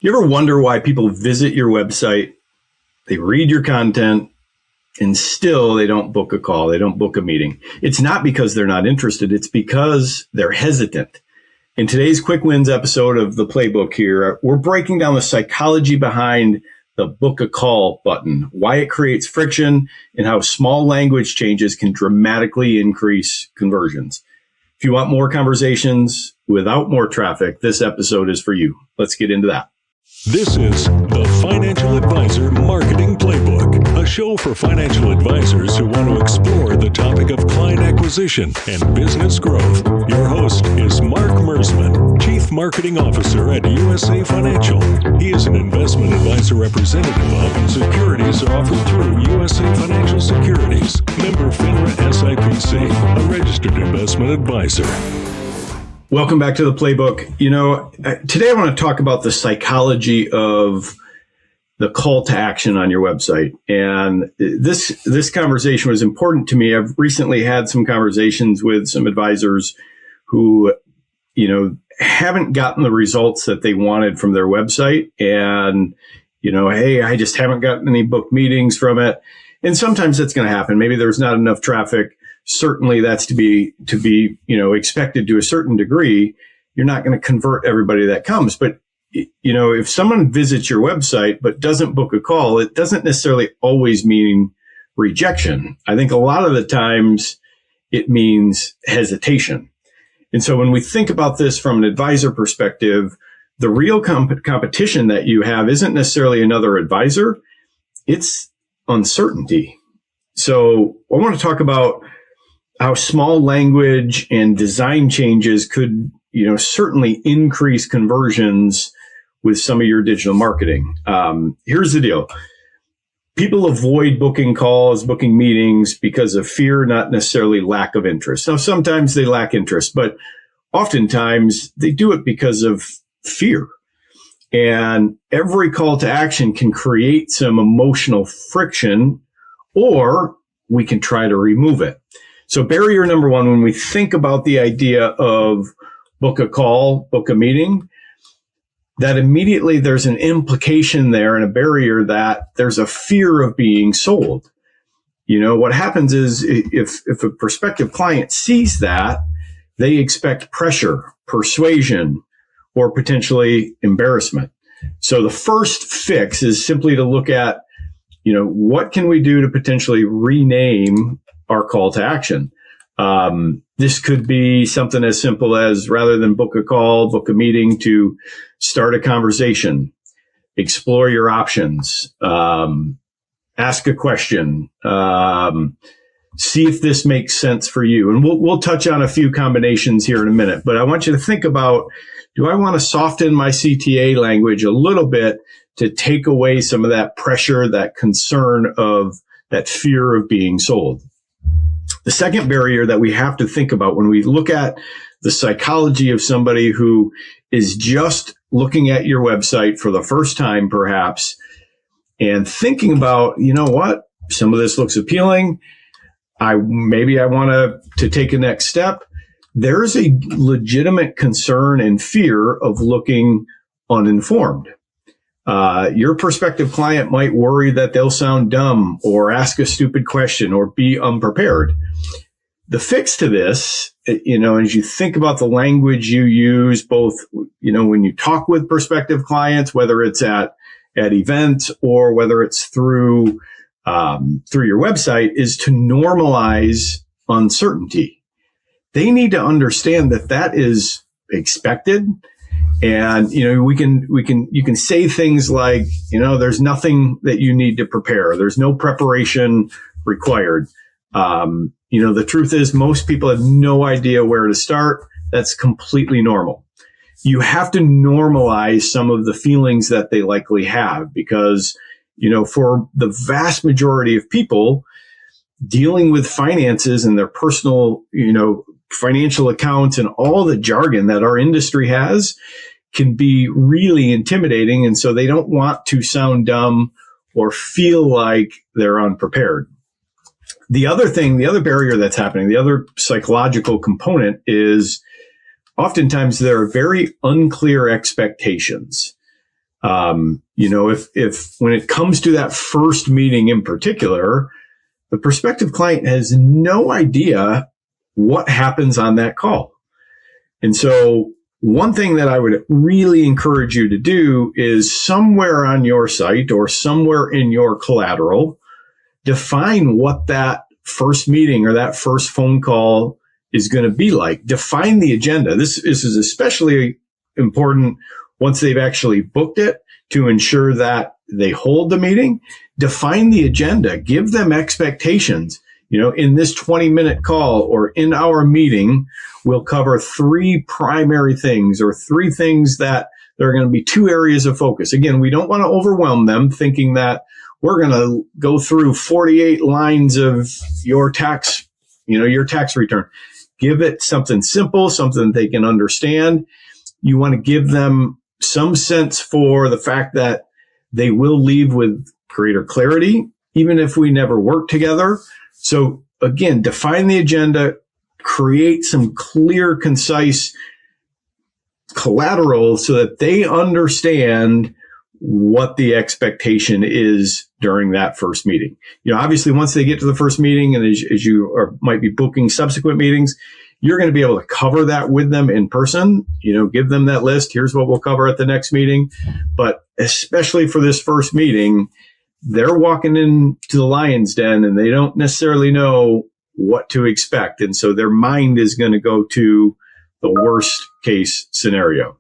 You ever wonder why people visit your website, they read your content, and still they don't book a call, they don't book a meeting? It's not because they're not interested, it's because they're hesitant. In today's Quick Wins episode of the Playbook here, we're breaking down the psychology behind the book a call button, why it creates friction, and how small language changes can dramatically increase conversions. If you want more conversations without more traffic, this episode is for you. Let's get into that. This is the Financial Advisor Marketing Playbook, a show for financial advisors who want to explore the topic of client acquisition and business growth. Your host is Mark Mersman, Chief Marketing Officer at USA Financial. He is an investment advisor representative of and securities are offered through USA Financial Securities, member FINRA SIPC, a registered investment advisor. Welcome back to the Playbook. Today I want to talk about the psychology of the call to action on your website. And this conversation was important to me. I've recently had some conversations with some advisors who, haven't gotten the results that they wanted from their website. And, hey, I just haven't gotten any book meetings from it. And sometimes that's going to happen. Maybe there's not enough traffic. Certainly that's to be expected to a certain degree. You're not going to convert everybody that comes. But, if someone visits your website but doesn't book a call, it doesn't necessarily always mean rejection. I think a lot of the times it means hesitation. And so when we think about this from an advisor perspective, the real competition that you have isn't necessarily another advisor. It's uncertainty. So I want to talk about how small language and design changes could, certainly increase conversions with some of your digital marketing. Here's the deal. People avoid booking calls, booking meetings because of fear, not necessarily lack of interest. Now, sometimes they lack interest, but oftentimes they do it because of fear. And every call to action can create some emotional friction, or we can try to remove it. So barrier number one, when we think about the idea of book a call, book a meeting, that immediately there's an implication there and a barrier that there's a fear of being sold. What happens is if a prospective client sees that, they expect pressure, persuasion, or potentially embarrassment. So the first fix is simply to look at, what can we do to potentially rename our call to action? This could be something as simple as, rather than book a call, book a meeting, to start a conversation, explore your options, ask a question, see if this makes sense for you. And we'll touch on a few combinations here in a minute, but I want you to think about, do I want to soften my CTA language a little bit to take away some of that pressure, that concern of that fear of being sold? The second barrier that we have to think about when we look at the psychology of somebody who is just looking at your website for the first time, perhaps, and thinking about, some of this looks appealing. Maybe I want to take a next step. There's a legitimate concern and fear of looking uninformed. Your prospective client might worry that they'll sound dumb or ask a stupid question or be unprepared. The fix to this, as you think about the language you use, both, when you talk with prospective clients, whether it's at events or whether it's through your website, is to normalize uncertainty. They need to understand that is expected. And, you can say things like, there's nothing that you need to prepare. There's no preparation required. The truth is most people have no idea where to start. That's completely normal. You have to normalize some of the feelings that they likely have because, for the vast majority of people, dealing with finances and their personal, financial accounts and all the jargon that our industry has can be really intimidating. And so they don't want to sound dumb or feel like they're unprepared. The other barrier that's happening, the other psychological component is oftentimes there are very unclear expectations. If when it comes to that first meeting in particular, the prospective client has no idea what happens on that call. And so one thing that I would really encourage you to do is somewhere on your site or somewhere in your collateral, define what that first meeting or that first phone call is going to be like. Define the agenda. This is especially important once they've actually booked it, to ensure that they hold the meeting. Define the agenda. Give them expectations. In this 20-minute call or in our meeting, we'll cover 3 primary things or 3 things that there are going to be 2 areas of focus. Again, we don't want to overwhelm them thinking that we're going to go through 48 lines of your tax return. Give it something simple, something they can understand. You want to give them some sense for the fact that they will leave with greater clarity, even if we never work together. So again, define the agenda, create some clear, concise collateral so that they understand what the expectation is during that first meeting. Obviously, once they get to the first meeting, and as you might be booking subsequent meetings, you're going to be able to cover that with them in person. Give them that list. Here's what we'll cover at the next meeting. But especially for this first meeting, they're walking into the lion's den and they don't necessarily know what to expect. And so their mind is going to go to the worst case scenario.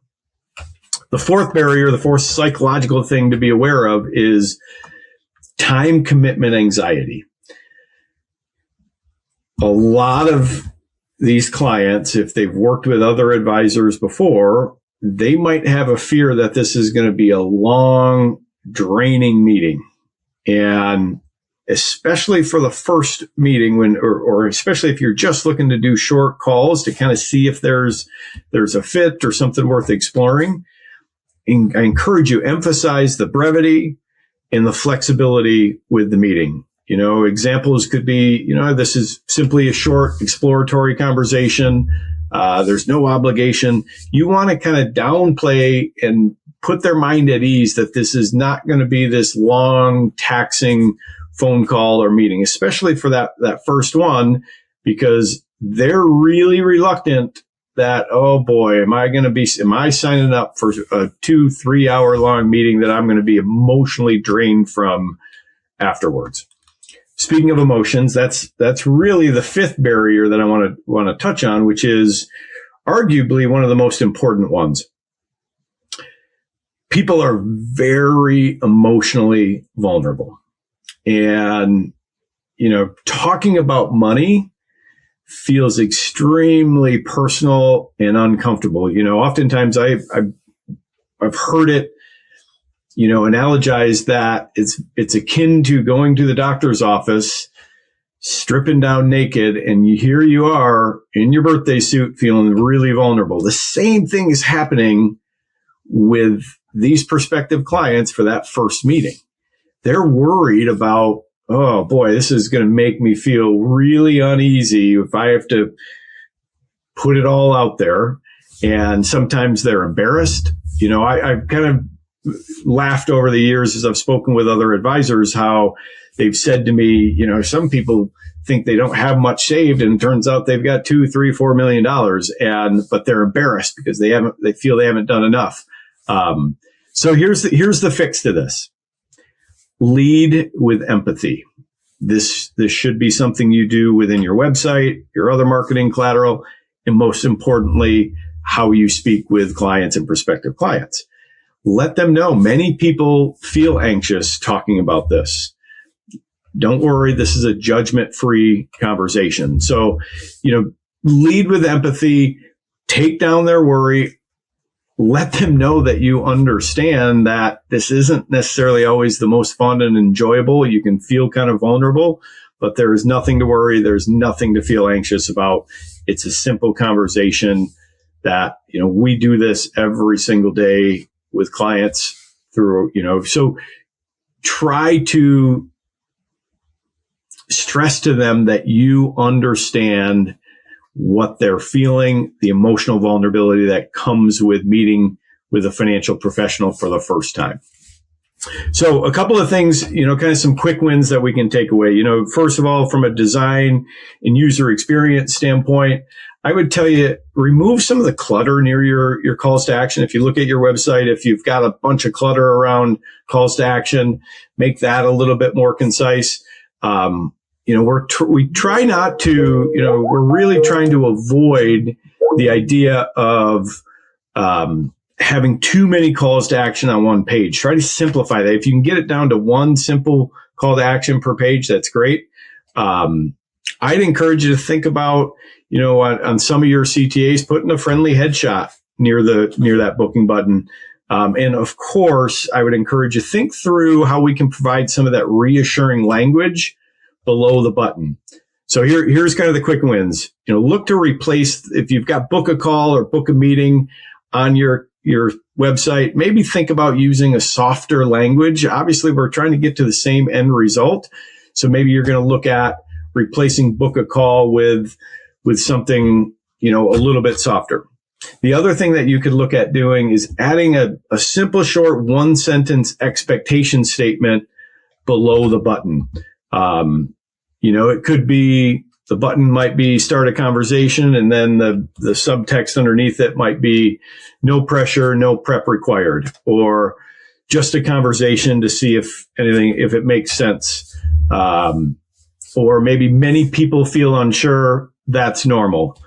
The fourth barrier, the fourth psychological thing to be aware of is time commitment anxiety. A lot of these clients, if they've worked with other advisors before, they might have a fear that this is going to be a long, draining meeting. And especially for the first meeting, or especially if you're just looking to do short calls to kind of see if there's a fit or something worth exploring, I encourage you, emphasize the brevity and the flexibility with the meeting. Examples could be, this is simply a short exploratory conversation. There's no obligation. You want to kind of downplay and put their mind at ease that this is not going to be this long, taxing phone call or meeting, especially for that first one, because they're really reluctant that, oh boy, am I signing up for a 2-3 hour long meeting that I'm going to be emotionally drained from afterwards. Speaking of emotions, that's really the fifth barrier that I want to touch on, which is arguably one of the most important ones. People are very emotionally vulnerable. And, talking about money feels extremely personal and uncomfortable. Oftentimes I've heard it, analogize that it's akin to going to the doctor's office, stripping down naked, and here you are in your birthday suit feeling really vulnerable. The same thing is happening with these prospective clients for that first meeting. They're worried about, oh boy, this is going to make me feel really uneasy if I have to put it all out there. And sometimes they're embarrassed. I've kind of laughed over the years as I've spoken with other advisors, how they've said to me, some people think they don't have much saved, and it turns out they've got $2, $3, $4 million, but they're embarrassed because they feel they haven't done enough. So here's the fix to this. Lead with empathy. This should be something you do within your website, your other marketing collateral, and most importantly, how you speak with clients and prospective clients. Let them know many people feel anxious talking about this. Don't worry, this is a judgment-free conversation. So, lead with empathy, take down their worry, let them know that you understand that this isn't necessarily always the most fun and enjoyable. You can feel kind of vulnerable, but there is nothing to worry. There's nothing to feel anxious about. It's a simple conversation that, we do this every single day with clients through, so try to stress to them that you understand what they're feeling, the emotional vulnerability that comes with meeting with a financial professional for the first time. So a couple of things, kind of some quick wins that we can take away. First of all, from a design and user experience standpoint, I would tell you, remove some of the clutter near your calls to action. If you look at your website, if you've got a bunch of clutter around calls to action, make that a little bit more concise. We try not to, we're really trying to avoid the idea of, having too many calls to action on one page. Try to simplify that. If you can get it down to one simple call to action per page, that's great. I'd encourage you to think about, on some of your CTAs, putting a friendly headshot near that booking button. And of course, I would encourage you to think through how we can provide some of that reassuring language below the button. So here's kind of the quick wins. Look to replace, if you've got book a call or book a meeting on your website, maybe think about using a softer language. Obviously, we're trying to get to the same end result. So maybe you're going to look at replacing book a call with something, a little bit softer. The other thing that you could look at doing is adding a simple, short, one sentence expectation statement below the button. It could be, the button might be start a conversation, and then the subtext underneath it might be no pressure, no prep required, or just a conversation to see if it makes sense. Or maybe many people feel unsure, that's normal.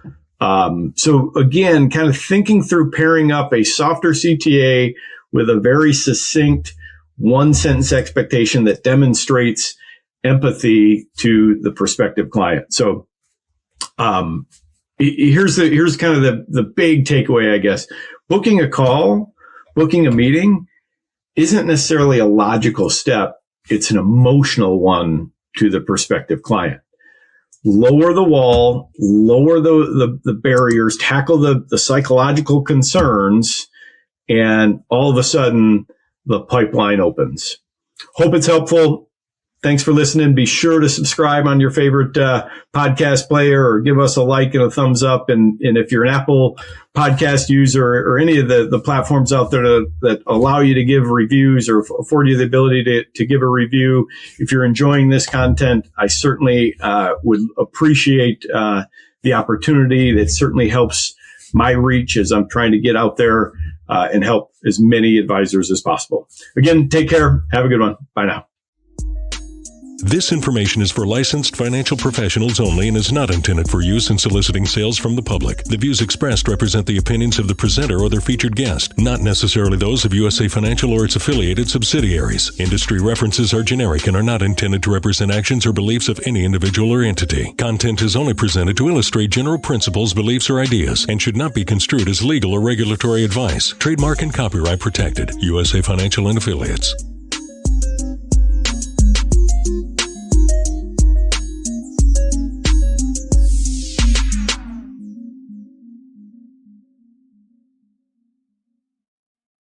So again, kind of thinking through pairing up a softer CTA with a very succinct one sentence expectation that demonstrates empathy to the prospective client. So, here's kind of the big takeaway, I guess. Booking a call, booking a meeting isn't necessarily a logical step. It's an emotional one to the prospective client. Lower the wall, lower the barriers, tackle the psychological concerns, and all of a sudden the pipeline opens. Hope it's helpful. Thanks for listening. Be sure to subscribe on your favorite podcast player, or give us a like and a thumbs up. And if you're an Apple podcast user, or any of the platforms out there that allow you to give reviews or afford you the ability to give a review, if you're enjoying this content, I certainly would appreciate the opportunity. That certainly helps my reach as I'm trying to get out there and help as many advisors as possible. Again, take care. Have a good one. Bye now. This information is for licensed financial professionals only and is not intended for use in soliciting sales from the public. The views expressed represent the opinions of the presenter or their featured guest, not necessarily those of USA Financial or its affiliated subsidiaries. Industry references are generic and are not intended to represent actions or beliefs of any individual or entity. Content is only presented to illustrate general principles, beliefs, or ideas and should not be construed as legal or regulatory advice. Trademark and copyright protected. USA Financial and Affiliates.